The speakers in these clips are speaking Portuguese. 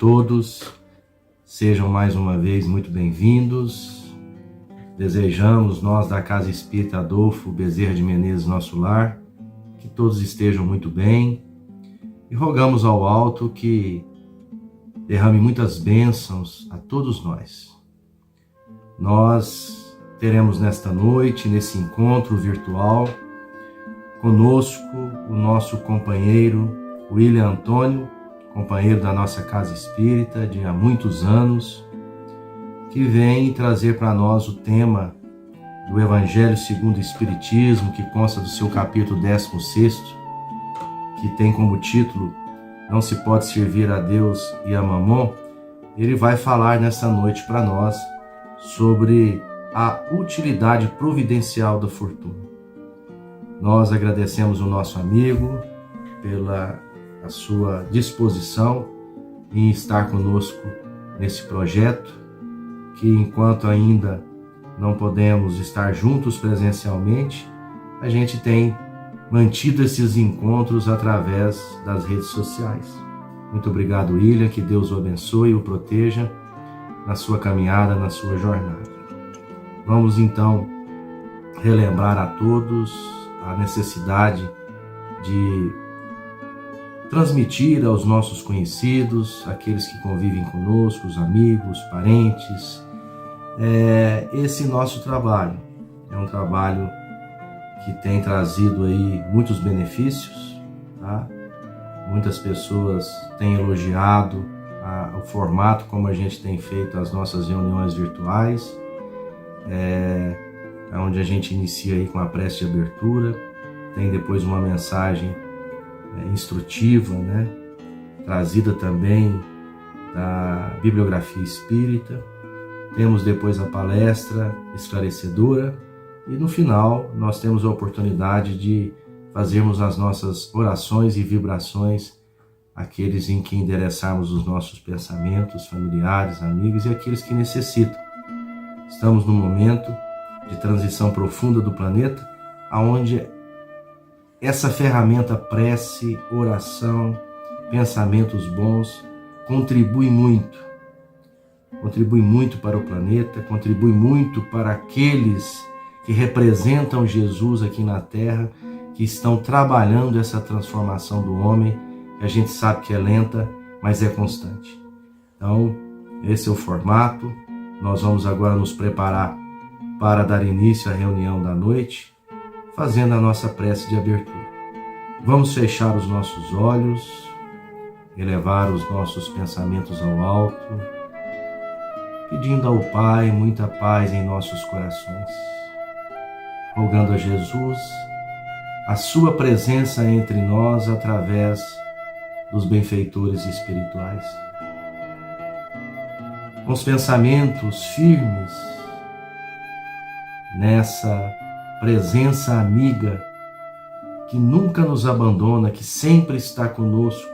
todos, sejam mais uma vez muito bem-vindos. Desejamos, nós da Casa Espírita Adolfo Bezerra de Menezes, nosso lar, que todos estejam muito bem e rogamos ao alto que derrame muitas bênçãos a todos nós. Nós teremos nesta noite, nesse encontro virtual, conosco o nosso companheiro William Antônio, companheiro da nossa Casa Espírita de há muitos anos, que vem trazer para nós o tema do Evangelho segundo o Espiritismo, que consta do seu capítulo 16º, que tem como título Não se pode servir a Deus e a Mamon. Ele vai falar nessa noite para nós sobre a utilidade providencial da fortuna. Nós agradecemos o nosso amigo pela a sua disposição em estar conosco nesse projeto, que enquanto ainda não podemos estar juntos presencialmente, a gente tem mantido esses encontros através das redes sociais. Muito obrigado, William, que Deus o abençoe e o proteja na sua caminhada, na sua jornada. Vamos então relembrar a todos a necessidade de transmitir aos nossos conhecidos, aqueles que convivem conosco, os amigos, parentes, esse nosso trabalho. É um trabalho que tem trazido aí muitos benefícios, tá? Muitas pessoas têm elogiado o formato como a gente tem feito as nossas reuniões virtuais, onde a gente inicia aí com a prece de abertura, tem depois uma mensagem instrutiva, né? Trazida também da bibliografia espírita. Temos depois a palestra esclarecedora e no final nós temos a oportunidade de fazermos as nossas orações e vibrações, aqueles em que endereçarmos os nossos pensamentos, familiares, amigos e aqueles que necessitam. Estamos num momento de transição profunda do planeta, onde essa ferramenta prece, oração, pensamentos bons contribui muito para o planeta, contribui muito para aqueles que representam Jesus aqui na Terra, que estão trabalhando essa transformação do homem, que a gente sabe que é lenta, mas é constante. Então, esse é o formato. Nós vamos agora nos preparar para dar início à reunião da noite, fazendo a nossa prece de abertura. Vamos fechar os nossos olhos, elevar os nossos pensamentos ao alto, pedindo ao Pai muita paz em nossos corações, rogando a Jesus a sua presença entre nós através dos benfeitores espirituais. Com os pensamentos firmes nessa presença amiga que nunca nos abandona, que sempre está conosco,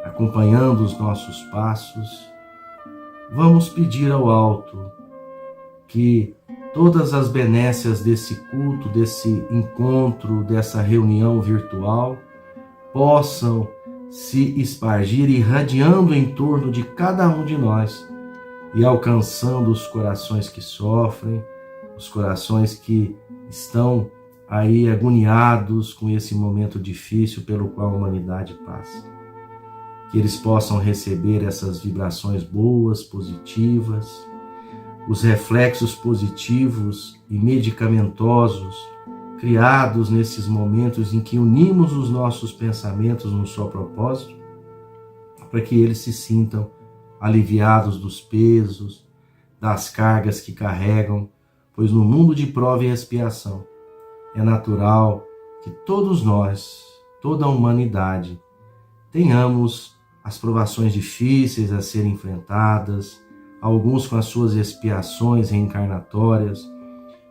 acompanhando os nossos passos, vamos pedir ao alto que todas as benécias desse culto, desse encontro, dessa reunião virtual, possam se espargir, irradiando em torno de cada um de nós e alcançando os corações que sofrem, os corações que estão aí agoniados com esse momento difícil pelo qual a humanidade passa. Que eles possam receber essas vibrações boas, positivas, os reflexos positivos e medicamentosos criados nesses momentos em que unimos os nossos pensamentos num só propósito, para que eles se sintam aliviados dos pesos, das cargas que carregam, pois no mundo de prova e expiação é natural que todos nós, toda a humanidade, tenhamos as provações difíceis a serem enfrentadas, alguns com as suas expiações reencarnatórias,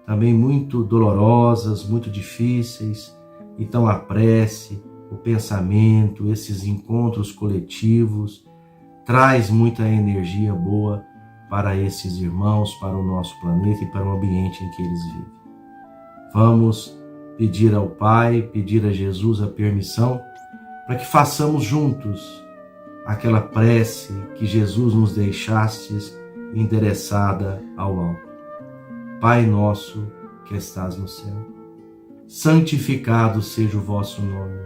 também muito dolorosas, muito difíceis. Então a prece, o pensamento, esses encontros coletivos, traz muita energia boa para esses irmãos, para o nosso planeta e para o ambiente em que eles vivem. Vamos pedir ao Pai, pedir a Jesus a permissão para que façamos juntos aquela prece que Jesus nos deixastes endereçada ao alto. Pai nosso que estás no céu, santificado seja o vosso nome.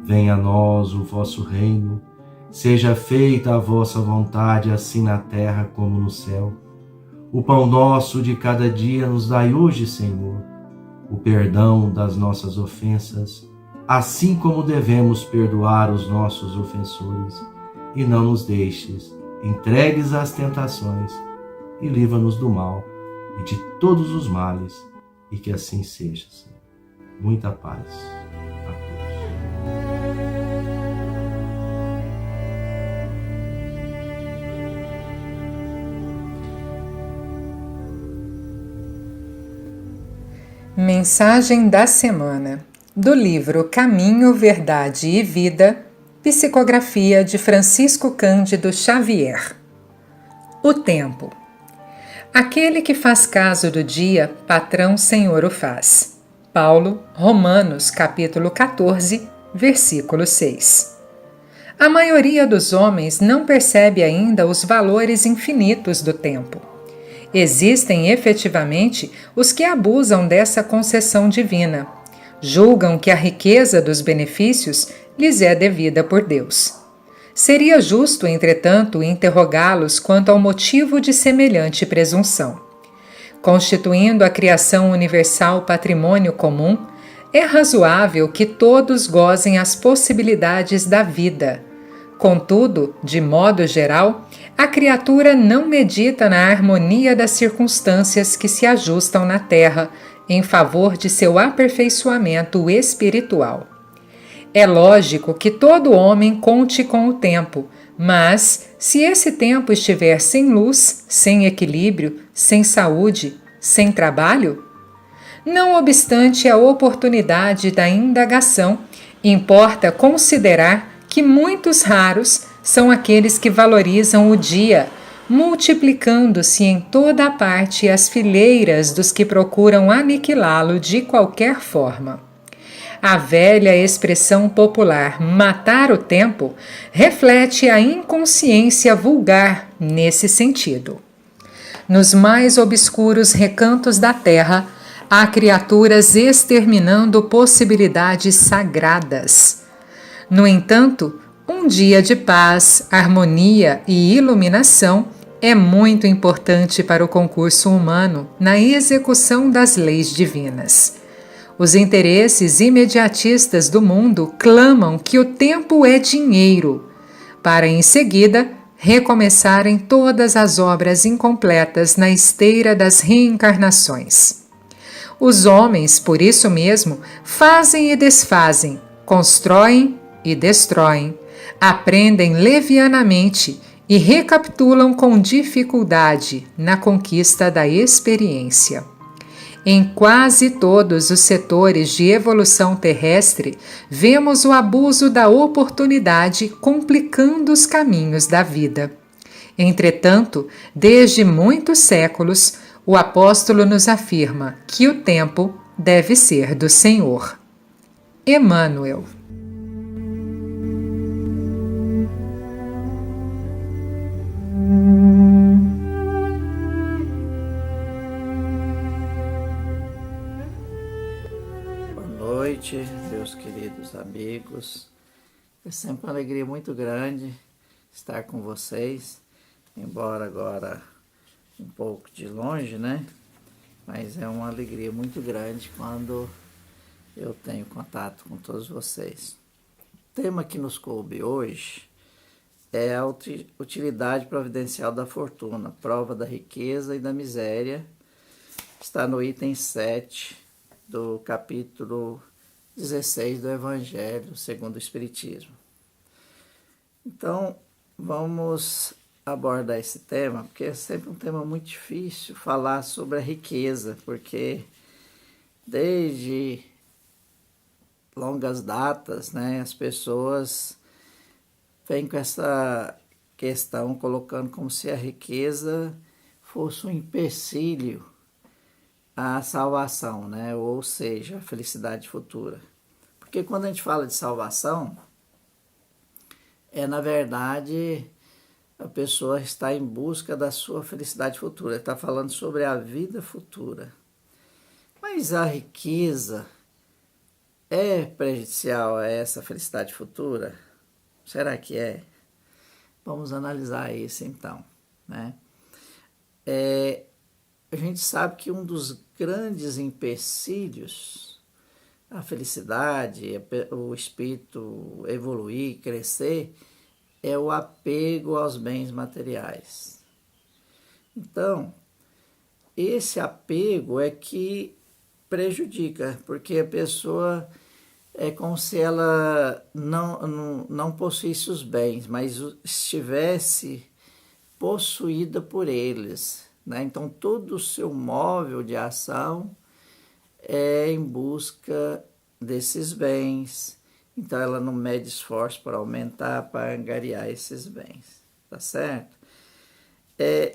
Venha a nós o vosso reino, seja feita a vossa vontade, assim na terra como no céu. O pão nosso de cada dia nos dai hoje, Senhor, o perdão das nossas ofensas, assim como devemos perdoar os nossos ofensores, e não nos deixes entregues às tentações, e livra-nos do mal e de todos os males, e que assim seja, Senhor. Muita paz a todos. Mensagem da semana, do livro Caminho, Verdade e Vida, psicografia de Francisco Cândido Xavier. O tempo. Aquele que faz caso do dia, patrão senhor o faz. Paulo, Romanos, capítulo 14, versículo 6. A maioria dos homens não percebe ainda os valores infinitos do tempo. Existem efetivamente os que abusam dessa concessão divina. Julgam que a riqueza dos benefícios lhes é devida por Deus. Seria justo, entretanto, interrogá-los quanto ao motivo de semelhante presunção. Constituindo a criação universal patrimônio comum, é razoável que todos gozem as possibilidades da vida. Contudo, de modo geral, a criatura não medita na harmonia das circunstâncias que se ajustam na Terra em favor de seu aperfeiçoamento espiritual. É lógico que todo homem conte com o tempo, mas, se esse tempo estiver sem luz, sem equilíbrio, sem saúde, sem trabalho? Não obstante a oportunidade da indagação, importa considerar que muitos raros são aqueles que valorizam o dia, multiplicando-se em toda a parte as fileiras dos que procuram aniquilá-lo de qualquer forma. A velha expressão popular matar o tempo reflete a inconsciência vulgar nesse sentido. Nos mais obscuros recantos da terra, há criaturas exterminando possibilidades sagradas. No entanto, um dia de paz, harmonia e iluminação é muito importante para o concurso humano na execução das leis divinas. Os interesses imediatistas do mundo clamam que o tempo é dinheiro, para em seguida recomeçarem todas as obras incompletas na esteira das reencarnações. Os homens, por isso mesmo, fazem e desfazem, constroem e destroem, aprendem levianamente e recapitulam com dificuldade na conquista da experiência. Em quase todos os setores de evolução terrestre, vemos o abuso da oportunidade complicando os caminhos da vida. Entretanto, desde muitos séculos, o apóstolo nos afirma que o tempo deve ser do Senhor. Emmanuel. Boa noite, meus queridos amigos. É sempre uma alegria muito grande estar com vocês, embora agora um pouco de longe, né? Mas é uma alegria muito grande quando eu tenho contato com todos vocês. O tema que nos coube hoje é a utilidade providencial da fortuna, prova da riqueza e da miséria. Está no item 7 do capítulo 16 do Evangelho segundo o Espiritismo. Então, vamos abordar esse tema, porque é sempre um tema muito difícil falar sobre a riqueza, porque desde longas datas, né, as pessoas vêm com essa questão colocando como se a riqueza fosse um empecilho à salvação, né, ou seja, a felicidade futura. Porque quando a gente fala de salvação, na verdade, a pessoa está em busca da sua felicidade futura. Ele está falando sobre a vida futura. Mas a riqueza é prejudicial a essa felicidade futura? Será que é? Vamos analisar isso então, né? A gente sabe que um dos grandes empecilhos à felicidade, o espírito evoluir, crescer, é o apego aos bens materiais. Então, esse apego é que prejudica, porque a pessoa é como se ela não possuísse os bens, mas estivesse possuída por eles, né? Então, todo o seu móvel de ação é em busca desses bens. Então, ela não mede esforço para aumentar, para angariar esses bens, tá certo?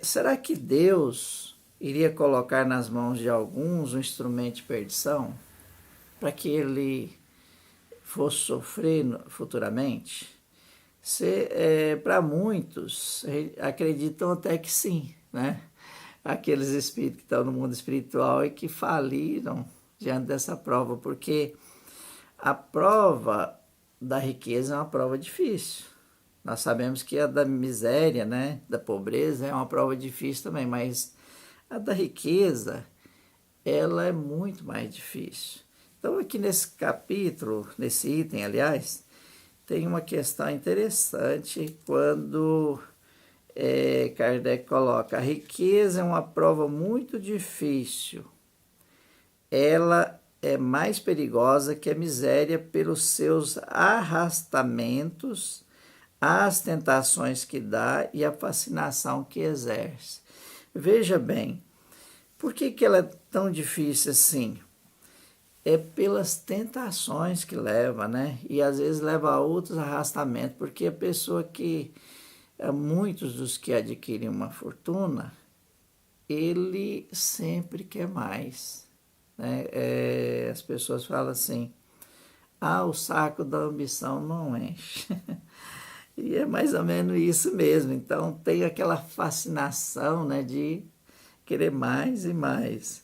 Será que Deus iria colocar nas mãos de alguns um instrumento de perdição para que ele fosse sofrer futuramente? Para muitos, acreditam até que sim, né? Aqueles espíritos que estão no mundo espiritual e que faliram diante dessa prova, porque a prova da riqueza é uma prova difícil. Nós sabemos que a da miséria, né, da pobreza, é uma prova difícil também, mas a da riqueza, ela é muito mais difícil. Então, aqui nesse capítulo, nesse item, aliás, tem uma questão interessante quando Kardec coloca: a riqueza é uma prova muito difícil. Ela é mais perigosa que a miséria pelos seus arrastamentos, as tentações que dá e a fascinação que exerce. Veja bem, por que ela é tão difícil assim? É pelas tentações que leva, né? E às vezes leva a outros arrastamentos, porque a pessoa que, muitos dos que adquirem uma fortuna, ele sempre quer mais, né? As pessoas falam assim: o saco da ambição não enche. E é mais ou menos isso mesmo. Então tem aquela fascinação, né, de querer mais e mais.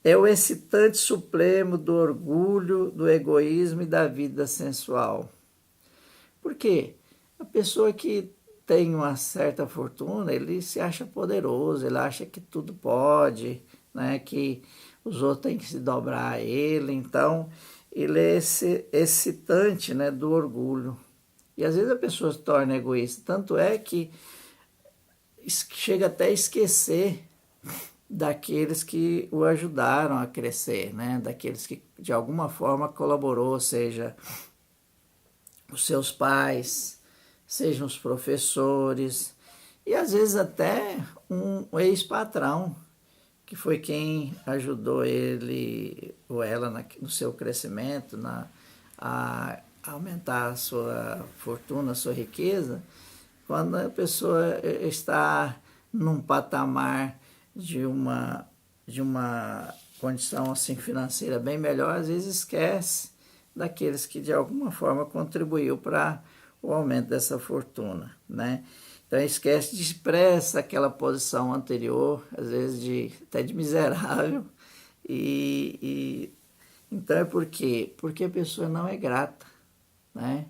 É o excitante supremo do orgulho, do egoísmo e da vida sensual. Por quê? A pessoa que tem uma certa fortuna, ele se acha poderoso, ele acha que tudo pode, né? Que os outros têm que se dobrar a ele. Então, ele é esse excitante, né, do orgulho. E às vezes a pessoa se torna egoísta. Tanto é que chega até a esquecer daqueles que o ajudaram a crescer, né? Daqueles que de alguma forma colaborou, seja os seus pais, sejam os professores, e às vezes até um ex-patrão, que foi quem ajudou ele ou ela no seu crescimento, a aumentar a sua fortuna, a sua riqueza. Quando a pessoa está num patamar de uma condição assim financeira bem melhor, às vezes esquece daqueles que de alguma forma contribuiu para o aumento dessa fortuna, né? Então esquece, expressa aquela posição anterior, às vezes até de miserável, então é por quê? Porque a pessoa não é grata, né?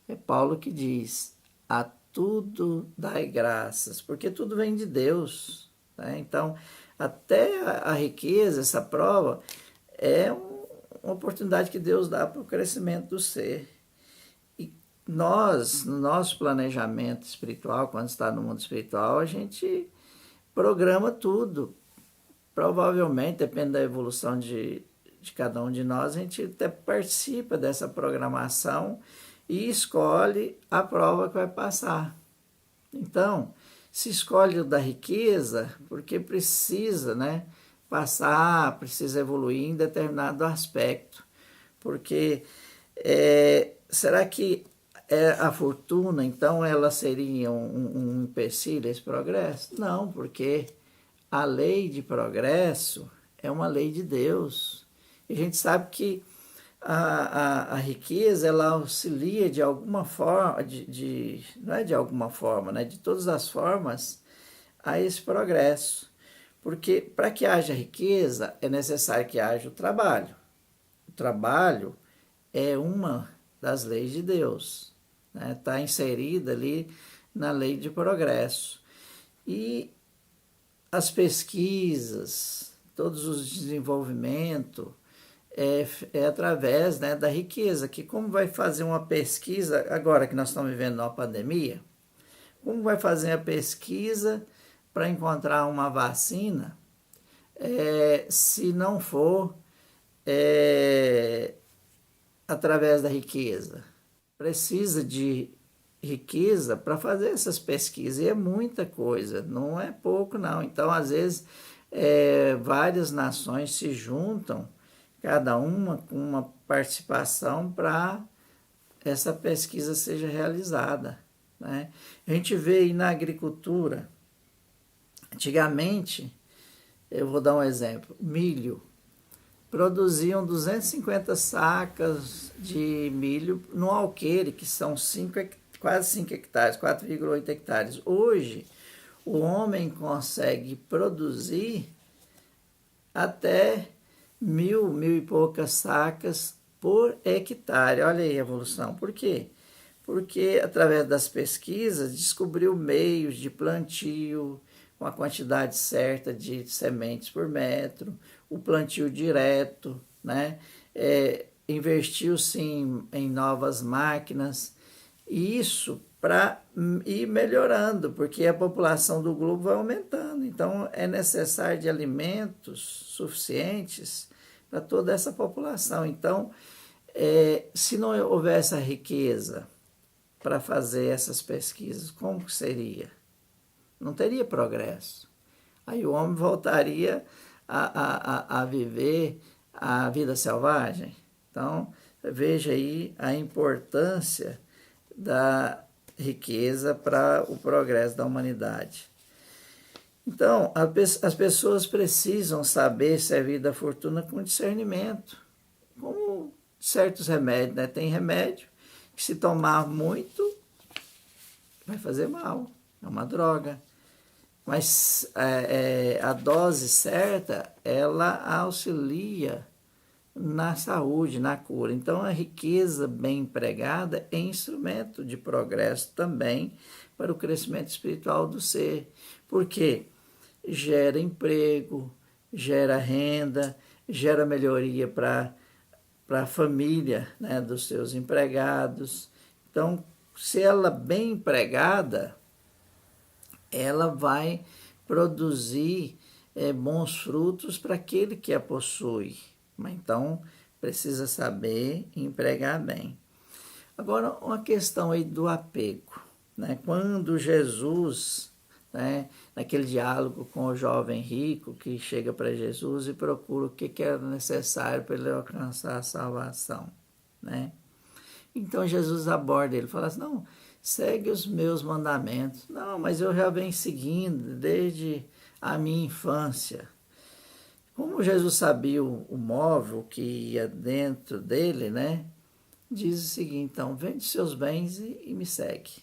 É Paulo que diz: a tudo dai graças, porque tudo vem de Deus. Então, até a riqueza, essa prova, é uma oportunidade que Deus dá para o crescimento do ser. E nós, no nosso planejamento espiritual, quando está no mundo espiritual, a gente programa tudo. Provavelmente, depende da evolução de cada um de nós, a gente até participa dessa programação e escolhe a prova que vai passar. Então, se escolhe o da riqueza porque precisa, né, passar, precisa evoluir em determinado aspecto. Porque será que a fortuna, então, ela seria um empecilho a esse progresso? Não, porque a lei de progresso é uma lei de Deus. E a gente sabe que a riqueza, ela auxilia de alguma forma, não é de alguma forma, né? De todas as formas, a esse progresso. Porque para que haja riqueza, é necessário que haja o trabalho. O trabalho é uma das leis de Deus, né? Está inserida ali na lei de progresso. E as pesquisas, todos os desenvolvimentos, é através, né, da riqueza, que como vai fazer uma pesquisa, agora que nós estamos vivendo uma pandemia, como vai fazer a pesquisa para encontrar uma vacina, se não for através da riqueza? Precisa de riqueza para fazer essas pesquisas, e é muita coisa, não é pouco não. Então, às vezes, várias nações se juntam, cada uma com uma participação para essa pesquisa seja realizada, né? A gente vê aí na agricultura, antigamente, eu vou dar um exemplo, milho, produziam 250 sacas de milho no alqueire, que são quase 5 hectares, 4,8 hectares. Hoje, o homem consegue produzir até 1.000 e poucas sacas por hectare. Olha aí a evolução. Por quê? Porque, através das pesquisas, descobriu meios de plantio, com a quantidade certa de sementes por metro, o plantio direto, né? Investiu-se em novas máquinas, e isso para ir melhorando, porque a população do globo vai aumentando. Então, é necessário de alimentos suficientes para toda essa população. Então, se não houvesse a riqueza para fazer essas pesquisas, como seria? Não teria progresso. Aí o homem voltaria a viver a vida selvagem. Então, veja aí a importância da riqueza para o progresso da humanidade. Então, as pessoas precisam saber servir da fortuna com discernimento, como certos remédios, né? Tem remédio que, se tomar muito, vai fazer mal, é uma droga. Mas a dose certa, ela auxilia na saúde, na cura. Então, a riqueza bem empregada é instrumento de progresso também para o crescimento espiritual do ser. Porque gera emprego, gera renda, gera melhoria para a família, né, dos seus empregados. Então, se ela bem empregada, ela vai produzir bons frutos para aquele que a possui. Então, precisa saber empregar bem. Agora, uma questão aí do apego, né? Quando Jesus, né, naquele diálogo com o jovem rico que chega para Jesus e procura o que era necessário para ele alcançar a salvação, né? Então, Jesus aborda ele, fala assim, não, segue os meus mandamentos. Não, mas eu já venho seguindo desde a minha infância. Como Jesus sabia o móvel que ia dentro dele, né? Diz o seguinte, então, vende seus bens e me segue.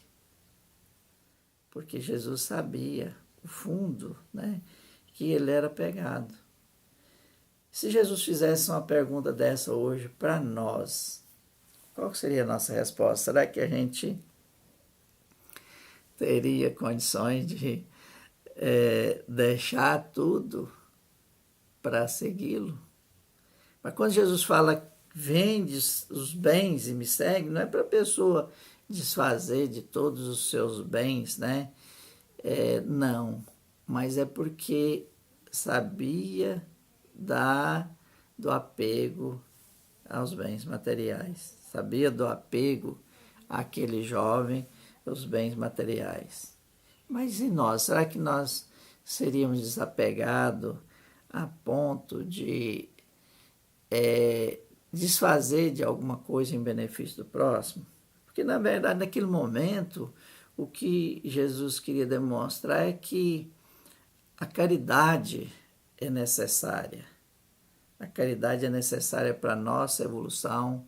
Porque Jesus sabia o fundo, né? Que ele era pegado. Se Jesus fizesse uma pergunta dessa hoje para nós, qual seria a nossa resposta? Será que a gente teria condições de deixar tudo para segui-lo? Mas quando Jesus fala, vende os bens e me segue, não é para a pessoa desfazer de todos os seus bens, né? Não, mas é porque sabia do apego aos bens materiais, sabia do apego àquele jovem, aos bens materiais. Mas e nós? Será que nós seríamos desapegados a ponto de desfazer de alguma coisa em benefício do próximo? Porque, na verdade, naquele momento, o que Jesus queria demonstrar é que a caridade é necessária. A caridade é necessária para a nossa evolução,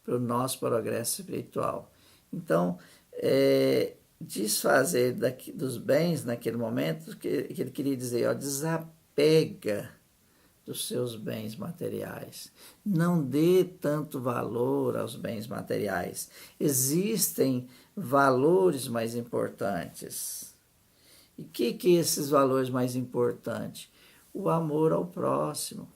para o nosso progresso espiritual. Então, desfazer dos bens naquele momento, que ele queria dizer, ó, desapega dos seus bens materiais. Não dê tanto valor aos bens materiais. Existem valores mais importantes. E o que esses valores mais importantes? O amor ao próximo.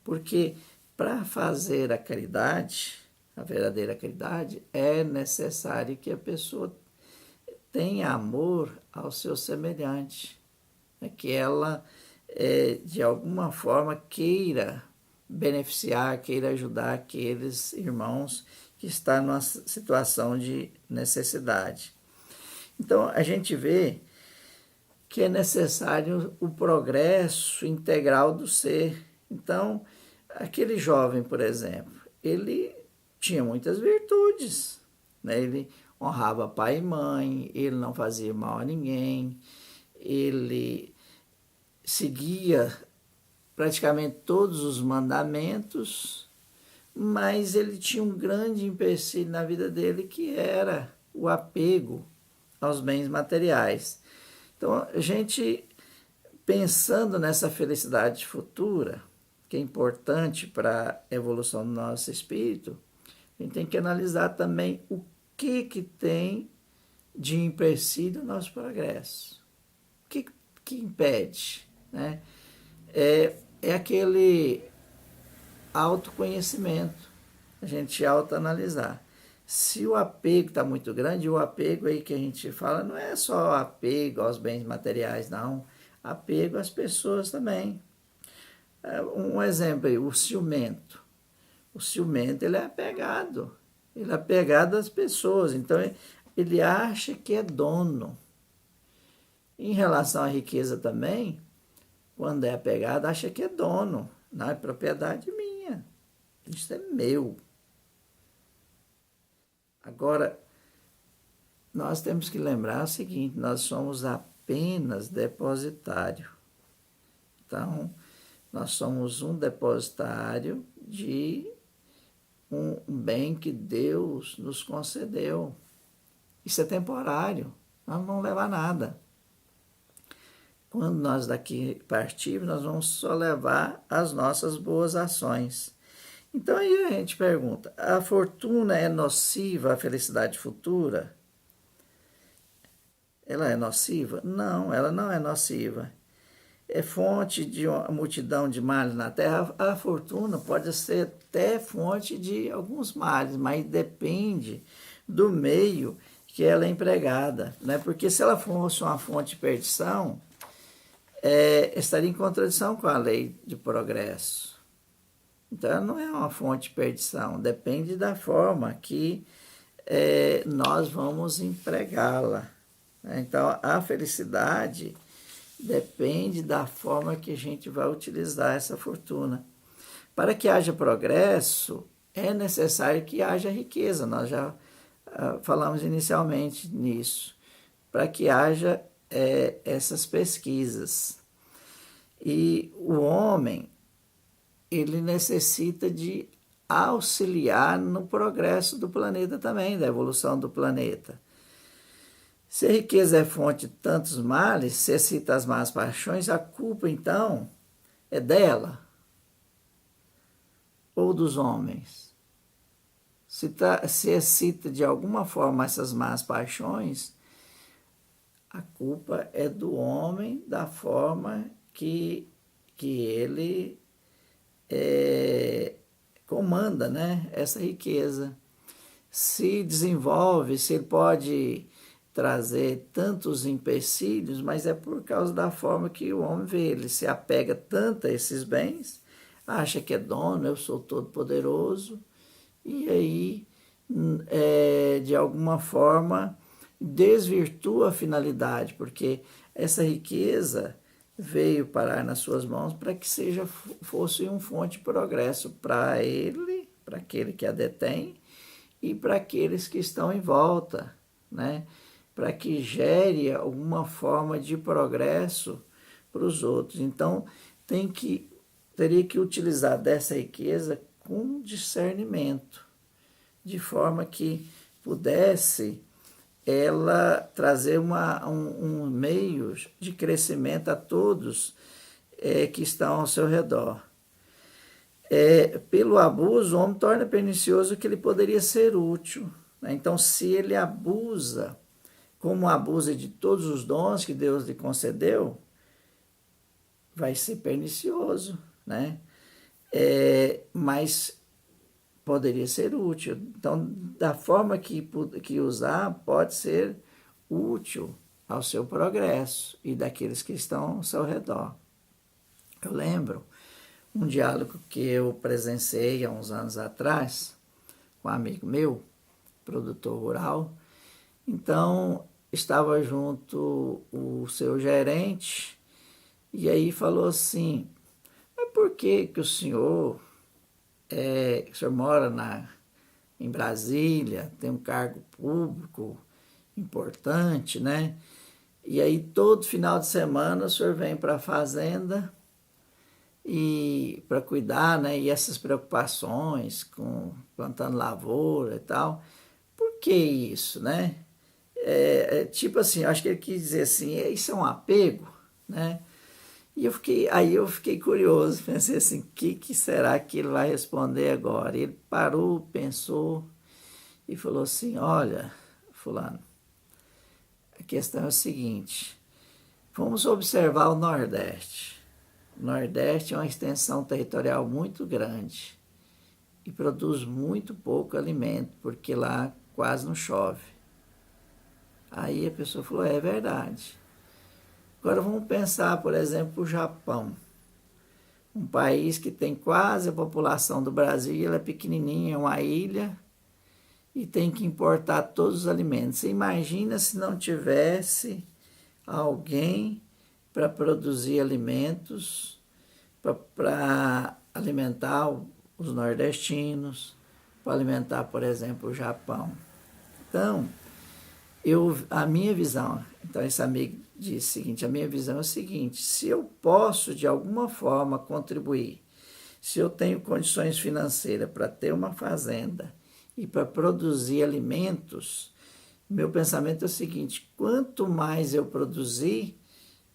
Porque para fazer a caridade, a verdadeira caridade, é necessário que a pessoa tenha amor ao seu semelhante, que ela, de alguma forma, queira beneficiar, queira ajudar aqueles irmãos que estão numa situação de necessidade. Então, a gente vê que é necessário o progresso integral do ser. Então, aquele jovem, por exemplo, ele tinha muitas virtudes, né? Ele honrava pai e mãe, ele não fazia mal a ninguém, ele seguia praticamente todos os mandamentos, mas ele tinha um grande empecilho na vida dele, que era o apego aos bens materiais. Então, a gente, pensando nessa felicidade futura, que é importante para a evolução do nosso espírito, a gente tem que analisar também o que tem de empecilho no nosso progresso. O que impede? Né? É aquele autoconhecimento, a gente autoanalisar. Se o apego está muito grande, o apego aí que a gente fala não é só apego aos bens materiais, não. Apego às pessoas também. Um exemplo aí, o ciumento. O ciumento, ele é apegado. Ele é apegado às pessoas. Então, ele acha que é dono. Em relação à riqueza também, quando é apegado, acha que é dono. Não, é propriedade minha. Isso é meu. Agora, nós temos que lembrar o seguinte, nós somos apenas depositário. Então, nós somos um depositário de um bem que Deus nos concedeu. Isso é temporário, nós não vamos levar nada. Quando nós daqui partirmos, nós vamos só levar as nossas boas ações. Então aí a gente pergunta, a fortuna é nociva à felicidade futura? Ela é nociva? Não, ela não é nociva. É fonte de uma multidão de males na terra. A fortuna pode ser até fonte de alguns males, mas depende do meio que ela é empregada, né? Porque se ela fosse uma fonte de perdição, estaria em contradição com a lei de progresso. Então, ela não é uma fonte de perdição, depende da forma que nós vamos empregá-la. Então, a felicidade depende da forma que a gente vai utilizar essa fortuna. Para que haja progresso, é necessário que haja riqueza. Nós já falamos inicialmente nisso. Para que haja essas pesquisas. E o homem, ele necessita de auxiliar no progresso do planeta também, da evolução do planeta. Se a riqueza é fonte de tantos males, se excita as más paixões, a culpa, então, é dela ou dos homens. Se excita de alguma forma essas más paixões, a culpa é do homem, da forma que ele comanda, né, essa riqueza. Se desenvolve, se ele pode trazer tantos empecilhos, mas é por causa da forma que o homem vê. Ele se apega tanto a esses bens, acha que é dono, eu sou todo poderoso, e aí, de alguma forma, desvirtua a finalidade, porque essa riqueza veio parar nas suas mãos para que fosse uma fonte de progresso para ele, para aquele que a detém, e para aqueles que estão em volta, né? Para que gere alguma forma de progresso para os outros. Então, tem que teria que utilizar dessa riqueza com discernimento, de forma que pudesse ela trazer um meio de crescimento a todos que estão ao seu redor. Pelo abuso, o homem torna pernicioso o que ele poderia ser útil, né? Então, se ele abusa, como abusa de todos os dons que Deus lhe concedeu, vai ser pernicioso, né? Mas poderia ser útil. Então, da forma que usar, pode ser útil ao seu progresso e daqueles que estão ao seu redor. Eu lembro um diálogo que eu presenciei há uns anos atrás com um amigo meu, produtor rural. Então, estava junto o seu gerente e aí falou assim: mas por que o senhor mora em Brasília, tem um cargo público importante, né? E aí todo final de semana o senhor vem para a fazenda e para cuidar, né? E essas preocupações com plantando lavoura e tal. Por que isso, né? Tipo assim, eu acho que ele quis dizer assim, isso é um apego, né? E aí eu fiquei curioso, pensei assim, o que será que ele vai responder agora? E ele parou, pensou e falou assim: olha, fulano, a questão é o seguinte, vamos observar o Nordeste. O Nordeste é uma extensão territorial muito grande e produz muito pouco alimento, porque lá quase não chove. Aí a pessoa falou: é verdade. Agora vamos pensar, por exemplo, o Japão. Um país que tem quase a população do Brasil, ela é pequenininha, é uma ilha, e tem que importar todos os alimentos. Você imagina se não tivesse alguém para produzir alimentos, para alimentar os nordestinos, para alimentar, por exemplo, o Japão. Então, a minha visão, então esse amigo disse o seguinte, a minha visão é o seguinte: se eu posso de alguma forma contribuir, se eu tenho condições financeiras para ter uma fazenda e para produzir alimentos, meu pensamento é o seguinte: quanto mais eu produzir,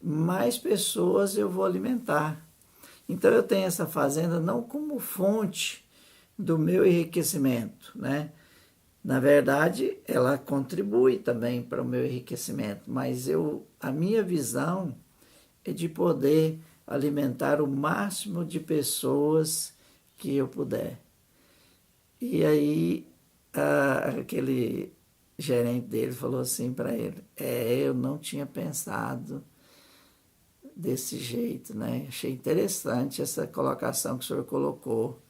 mais pessoas eu vou alimentar. Então eu tenho essa fazenda não como fonte do meu enriquecimento, né? Na verdade, ela contribui também para o meu enriquecimento, mas a minha visão é de poder alimentar o máximo de pessoas que eu puder. E aí, aquele gerente dele falou assim para ele: eu não tinha pensado desse jeito, né? Achei interessante essa colocação que o senhor colocou,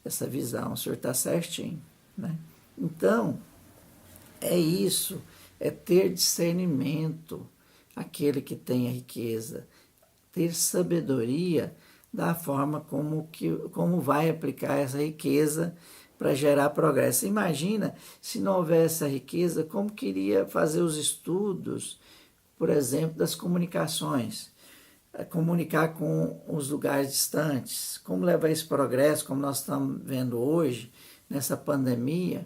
essa visão, o senhor está certinho, né? Então, é isso, é ter discernimento, aquele que tem a riqueza, ter sabedoria da forma como vai aplicar essa riqueza para gerar progresso. Imagina se não houvesse a riqueza, como queria fazer os estudos, por exemplo, das comunicações, comunicar com os lugares distantes, como levar esse progresso, como nós estamos vendo hoje, nessa pandemia,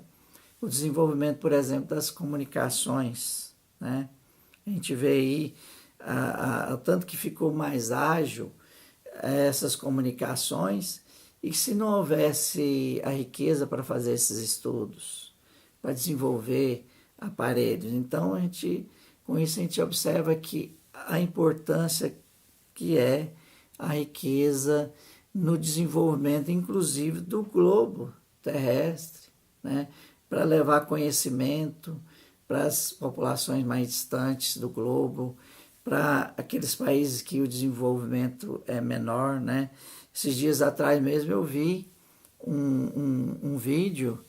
o desenvolvimento, por exemplo, das comunicações, né? A gente vê aí o tanto que ficou mais ágil essas comunicações, e se não houvesse a riqueza para fazer esses estudos, para desenvolver aparelhos. Então, com isso a gente observa que a importância que é a riqueza no desenvolvimento, inclusive, do globo terrestre, né? Para levar conhecimento para as populações mais distantes do globo, para aqueles países que o desenvolvimento é menor, né? Esses dias atrás mesmo eu vi um vídeo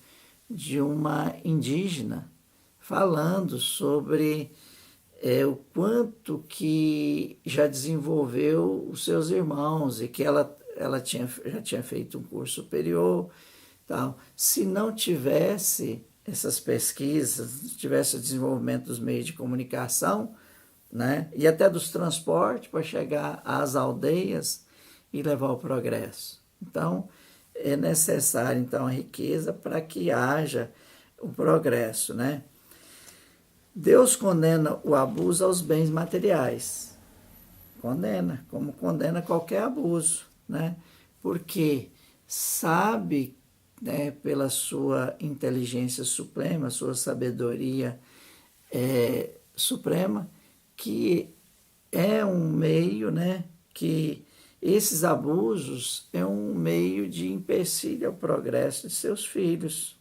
de uma indígena falando sobre o quanto que já desenvolveu os seus irmãos e que ela já tinha feito um curso superior. Tal. Se não tivesse essas pesquisas, se tivesse o desenvolvimento dos meios de comunicação, né, e até dos transportes para chegar às aldeias, e levar ao progresso. Então, é necessário então a riqueza para que haja o progresso, né? Deus condena o abuso aos bens materiais. Condena, como condena qualquer abuso, né? Porque sabe, né, pela sua inteligência suprema, sua sabedoria suprema, que é um meio, né, que esses abusos é um meio de empecilho ao progresso de seus filhos.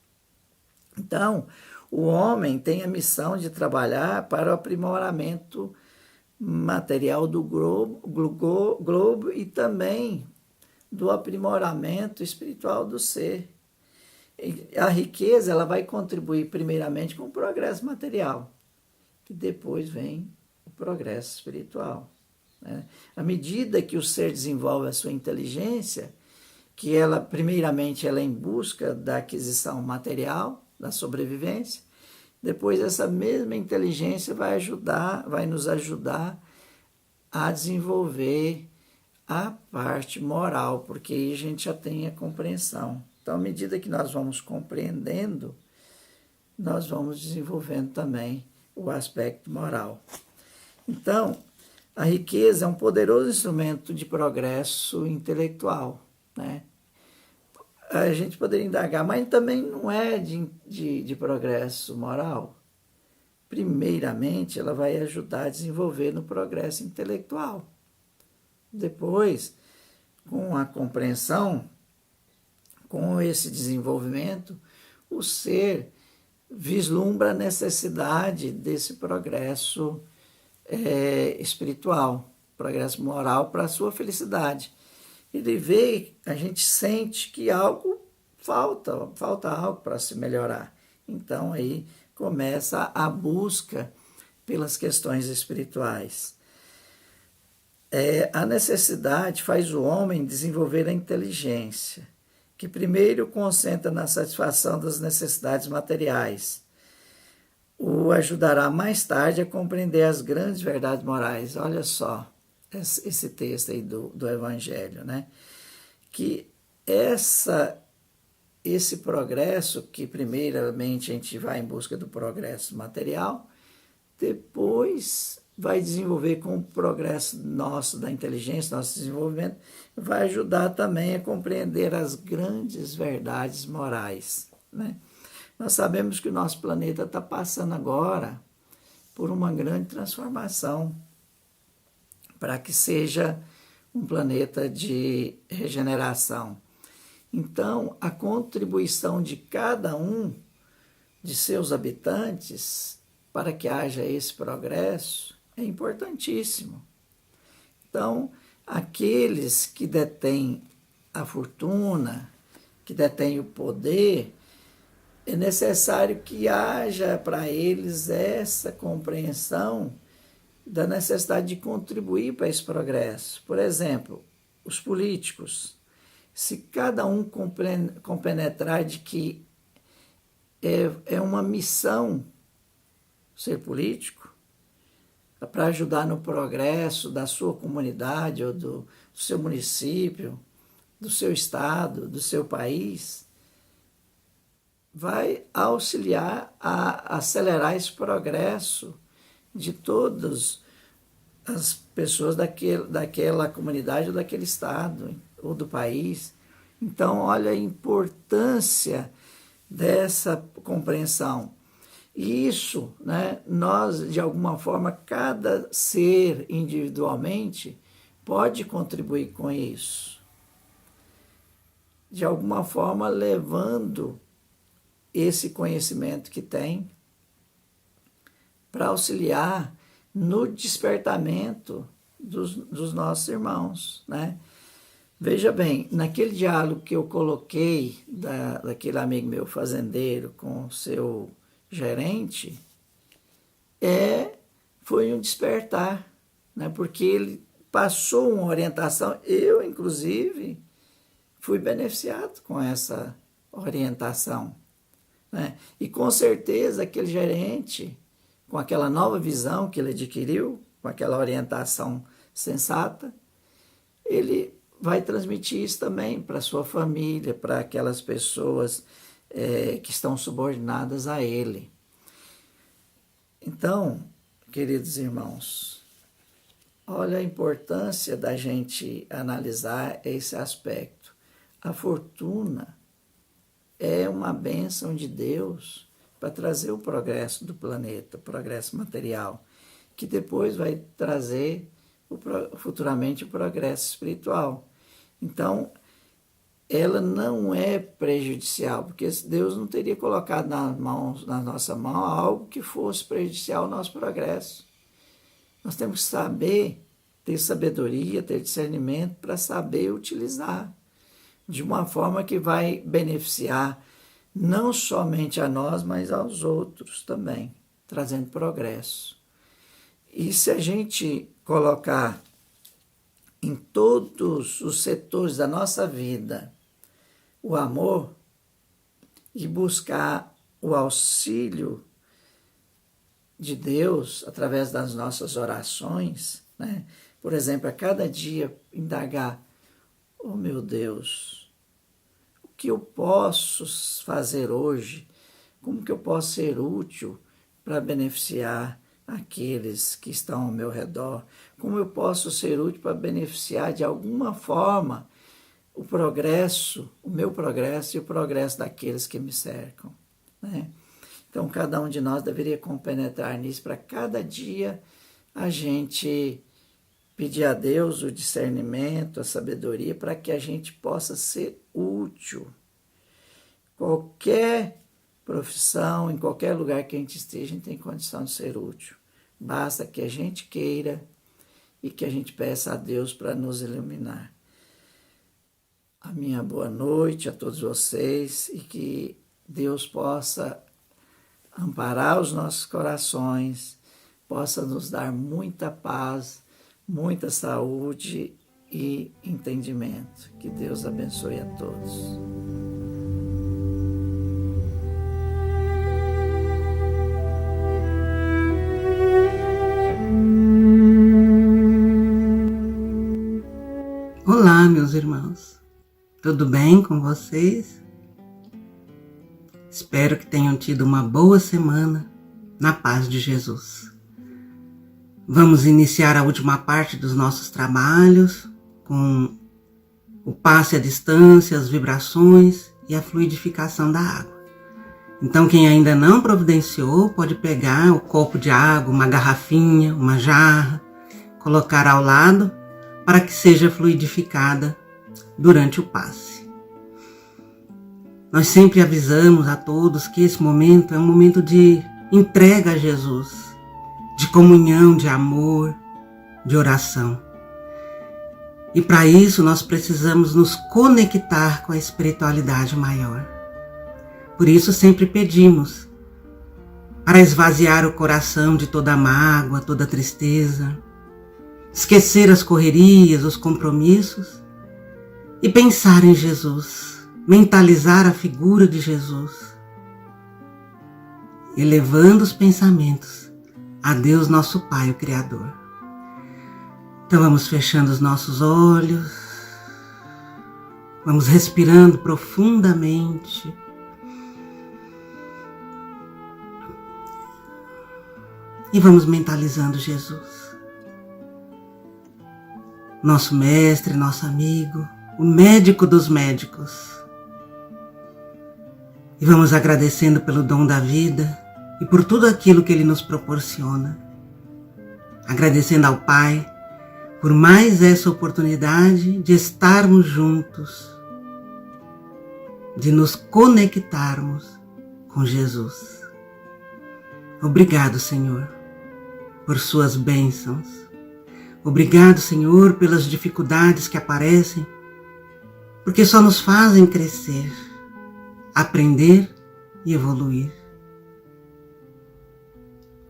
Então, o homem tem a missão de trabalhar para o aprimoramento material do globo e também do aprimoramento espiritual do ser. A riqueza ela vai contribuir primeiramente com o progresso material, e depois vem o progresso espiritual, né? À medida que o ser desenvolve a sua inteligência, que ela primeiramente ela é em busca da aquisição material, da sobrevivência, depois essa mesma inteligência vai nos ajudar a desenvolver a parte moral, porque aí a gente já tem a compreensão. Então, à medida que nós vamos compreendendo, nós vamos desenvolvendo também o aspecto moral. Então, a riqueza é um poderoso instrumento de progresso intelectual, né? A gente poderia indagar, mas também não é de progresso moral. Primeiramente, ela vai ajudar a desenvolver no progresso intelectual. Depois, com a compreensão, com esse desenvolvimento, o ser vislumbra a necessidade desse progresso espiritual, progresso moral para a sua felicidade. Ele vê, a gente sente que algo falta algo para se melhorar. Então aí começa a busca pelas questões espirituais. A necessidade faz o homem desenvolver a inteligência, que primeiro concentra na satisfação das necessidades materiais. O ajudará mais tarde a compreender as grandes verdades morais. Olha só esse texto aí do Evangelho, né? Que esse progresso, que primeiramente a gente vai em busca do progresso material, depois vai desenvolver com o progresso nosso da inteligência, nosso desenvolvimento, vai ajudar também a compreender as grandes verdades morais, né? Nós sabemos que o nosso planeta está passando agora por uma grande transformação para que seja um planeta de regeneração. Então, a contribuição de cada um de seus habitantes para que haja esse progresso é importantíssimo. Então, aqueles que detêm a fortuna, que detêm o poder, é necessário que haja para eles essa compreensão da necessidade de contribuir para esse progresso. Por exemplo, os políticos, se cada um compenetrar de que é uma missão ser político, para ajudar no progresso da sua comunidade ou do seu município, do seu estado, do seu país, vai auxiliar a acelerar esse progresso de todas as pessoas daquela comunidade ou daquele estado ou do país. Então, olha a importância dessa compreensão. E isso, né, nós, de alguma forma, cada ser individualmente pode contribuir com isso. De alguma forma, levando esse conhecimento que tem para auxiliar no despertamento dos nossos irmãos, né? Veja bem, naquele diálogo que eu coloquei daquele amigo meu fazendeiro com o seu gerente, foi um despertar, né? Porque ele passou uma orientação, eu, inclusive, fui beneficiado com essa orientação, né? E com certeza aquele gerente, com aquela nova visão que ele adquiriu, com aquela orientação sensata, ele vai transmitir isso também para a sua família, para aquelas pessoas que estão subordinadas a Ele. Então, queridos irmãos, olha a importância da gente analisar esse aspecto. A fortuna é uma bênção de Deus para trazer o progresso do planeta, o progresso material, que depois vai trazer futuramente o progresso espiritual. Então, ela não é prejudicial, porque Deus não teria colocado na nossa mão algo que fosse prejudicial ao nosso progresso. Nós temos que saber, ter sabedoria, ter discernimento para saber utilizar de uma forma que vai beneficiar não somente a nós, mas aos outros também, trazendo progresso. E se a gente colocar em todos os setores da nossa vida o amor e buscar o auxílio de Deus através das nossas orações, né? Por exemplo, a cada dia indagar: oh meu Deus, o que eu posso fazer hoje? Como que eu posso ser útil para beneficiar aqueles que estão ao meu redor? Como eu posso ser útil para beneficiar de alguma forma o progresso, o meu progresso e o progresso daqueles que me cercam, né? Então, cada um de nós deveria compenetrar nisso para cada dia a gente pedir a Deus o discernimento, a sabedoria, para que a gente possa ser útil. Qualquer profissão, em qualquer lugar que a gente esteja, a gente tem condição de ser útil. Basta que a gente queira e que a gente peça a Deus para nos iluminar. A minha boa noite a todos vocês e que Deus possa amparar os nossos corações, possa nos dar muita paz, muita saúde e entendimento. Que Deus abençoe a todos. Olá, meus irmãos. Tudo bem com vocês? Espero que tenham tido uma boa semana na paz de Jesus. Vamos iniciar a última parte dos nossos trabalhos com o passe à distância, as vibrações e a fluidificação da água. Então, quem ainda não providenciou pode pegar o copo de água, uma garrafinha, uma jarra, colocar ao lado para que seja fluidificada durante o passe. Nós sempre avisamos a todos que esse momento é um momento de entrega a Jesus, de comunhão, de amor, de oração. E para isso nós precisamos nos conectar com a espiritualidade maior. Por isso sempre pedimos para esvaziar o coração de toda mágoa, toda tristeza, esquecer as correrias, os compromissos e pensar em Jesus, mentalizar a figura de Jesus, elevando os pensamentos a Deus nosso Pai, o Criador. Então vamos fechando os nossos olhos, vamos respirando profundamente, e vamos mentalizando Jesus, nosso mestre, nosso amigo, o médico dos médicos. E vamos agradecendo pelo dom da vida e por tudo aquilo que Ele nos proporciona. Agradecendo ao Pai por mais essa oportunidade de estarmos juntos, de nos conectarmos com Jesus. Obrigado, Senhor, por suas bênçãos. Obrigado, Senhor, pelas dificuldades que aparecem, porque só nos fazem crescer, aprender e evoluir.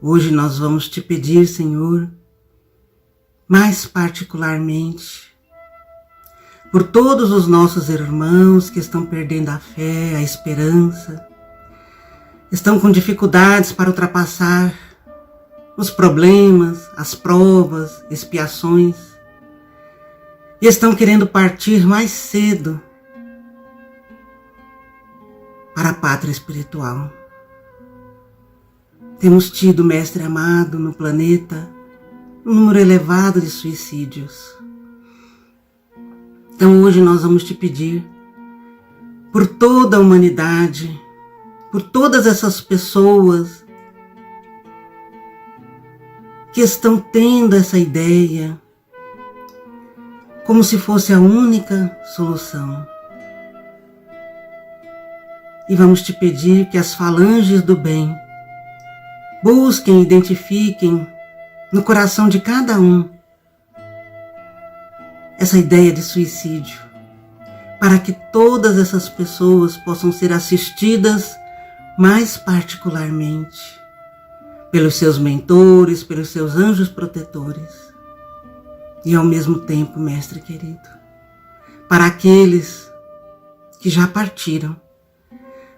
Hoje nós vamos te pedir, Senhor, mais particularmente, por todos os nossos irmãos que estão perdendo a fé, a esperança, estão com dificuldades para ultrapassar os problemas, as provas, expiações. e estão querendo partir mais cedo para a pátria espiritual. Temos tido, Mestre amado, no planeta um número elevado de suicídios. Então hoje nós vamos te pedir por toda a humanidade, por todas essas pessoas que estão tendo essa ideia como se fosse a única solução. E vamos te pedir que as falanges do bem busquem e identifiquem no coração de cada um essa ideia de suicídio, para que todas essas pessoas possam ser assistidas mais particularmente pelos seus mentores, pelos seus anjos protetores. E ao mesmo tempo, Mestre querido, para aqueles que já partiram,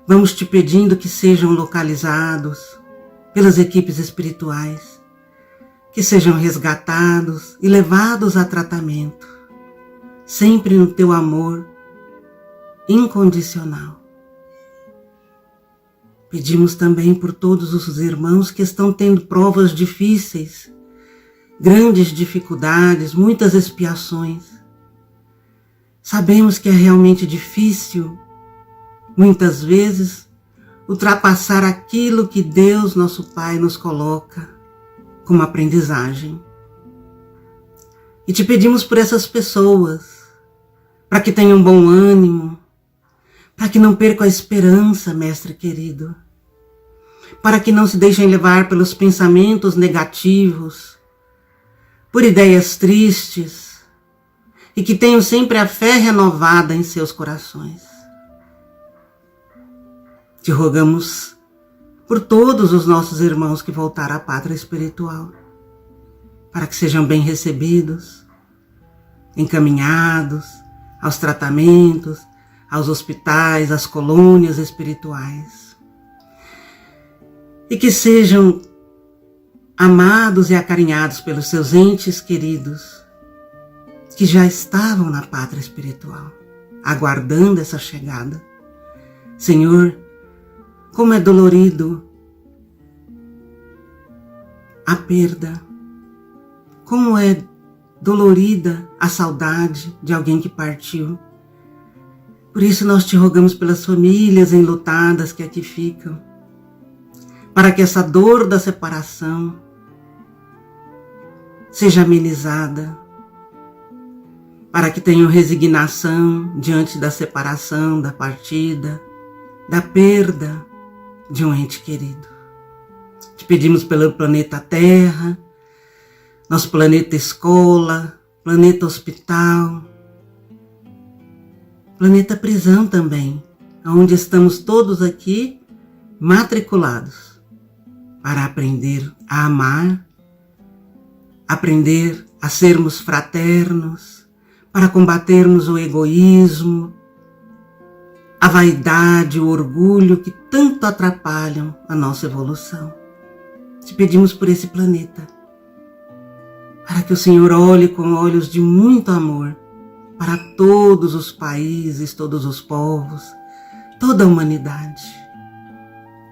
vamos te pedindo que sejam localizados pelas equipes espirituais, que sejam resgatados e levados a tratamento, sempre no teu amor incondicional. Pedimos também por todos os irmãos que estão tendo provas difíceis, grandes dificuldades, muitas expiações. Sabemos que é realmente difícil, muitas vezes, ultrapassar aquilo que Deus, nosso Pai, nos coloca como aprendizagem. E te pedimos por essas pessoas, para que tenham bom ânimo, para que não percam a esperança, Mestre querido, para que não se deixem levar pelos pensamentos negativos, por ideias tristes, e que tenham sempre a fé renovada em seus corações. Te rogamos por todos os nossos irmãos que voltaram à pátria espiritual, para que sejam bem recebidos, encaminhados aos tratamentos, aos hospitais, às colônias espirituais, e que sejam amados e acarinhados pelos seus entes queridos, que já estavam na pátria espiritual, aguardando essa chegada. Senhor, como é dolorido a perda, como é dolorida a saudade de alguém que partiu. Por isso nós te rogamos pelas famílias enlutadas que aqui ficam, para que essa dor da separação seja amenizada, para que tenham resignação diante da separação, da partida, da perda de um ente querido. Te pedimos pelo planeta Terra, nosso planeta escola, planeta hospital, planeta prisão também, onde estamos todos aqui matriculados para aprender a amar, aprender a sermos fraternos, para combatermos o egoísmo, a vaidade, o orgulho que tanto atrapalham a nossa evolução. Te pedimos por esse planeta, para que o Senhor olhe com olhos de muito amor para todos os países, todos os povos, toda a humanidade.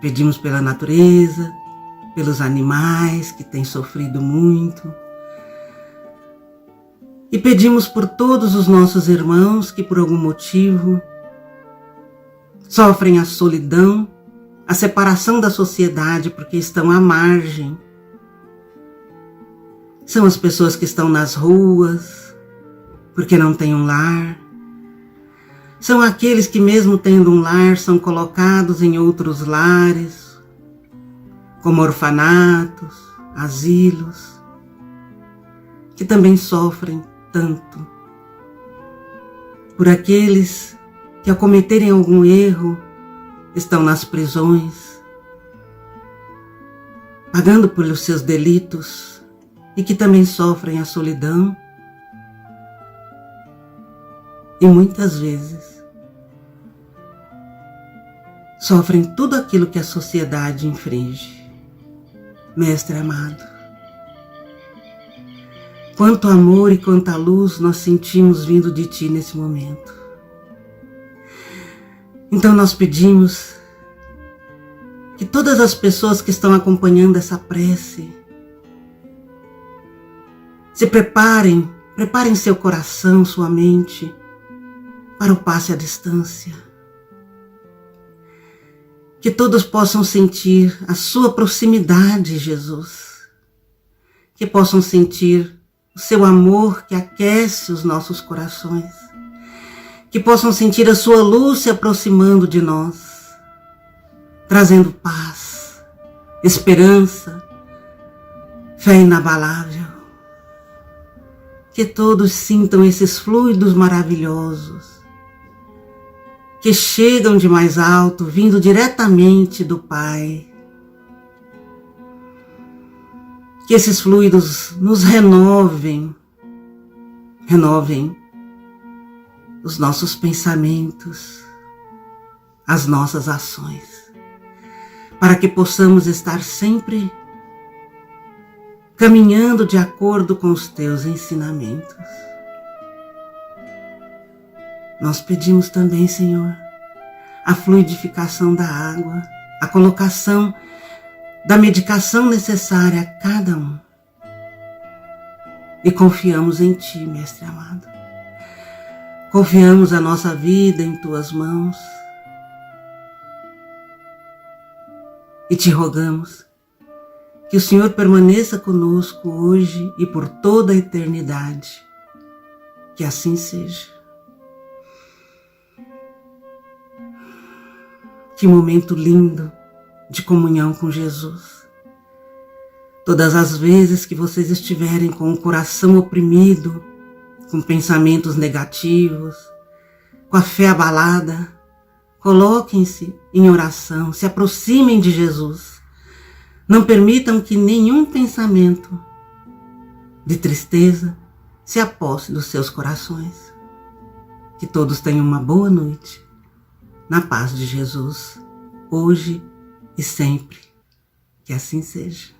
Pedimos pela natureza, pelos animais que têm sofrido muito. E pedimos por todos os nossos irmãos que por algum motivo sofrem a solidão, a separação da sociedade porque estão à margem. São as pessoas que estão nas ruas porque não têm um lar. São aqueles que mesmo tendo um lar são colocados em outros lares, como orfanatos, asilos, que também sofrem tanto. Por aqueles que ao cometerem algum erro estão nas prisões, pagando pelos seus delitos e que também sofrem a solidão. E muitas vezes sofrem tudo aquilo que a sociedade infringe. Mestre amado, quanto amor e quanta luz nós sentimos vindo de Ti nesse momento. Então nós pedimos que todas as pessoas que estão acompanhando essa prece se preparem seu coração, sua mente para o passe à distância. Que todos possam sentir a sua proximidade, Jesus. Que possam sentir o seu amor que aquece os nossos corações. Que possam sentir a sua luz se aproximando de nós, trazendo paz, esperança, fé inabalável. Que todos sintam esses fluidos maravilhosos que chegam de mais alto, vindo diretamente do Pai. Que esses fluidos nos renovem os nossos pensamentos, as nossas ações, para que possamos estar sempre caminhando de acordo com os Teus ensinamentos. Nós pedimos também, Senhor, a fluidificação da água, a colocação da medicação necessária a cada um. E confiamos em Ti, Mestre amado. Confiamos a nossa vida em Tuas mãos. E Te rogamos que o Senhor permaneça conosco hoje e por toda a eternidade. Que assim seja. Que momento lindo de comunhão com Jesus. Todas as vezes que vocês estiverem com o coração oprimido, com pensamentos negativos, com a fé abalada, coloquem-se em oração, se aproximem de Jesus. Não permitam que nenhum pensamento de tristeza se aposse dos seus corações. Que todos tenham uma boa noite, na paz de Jesus, hoje e sempre. Que assim seja.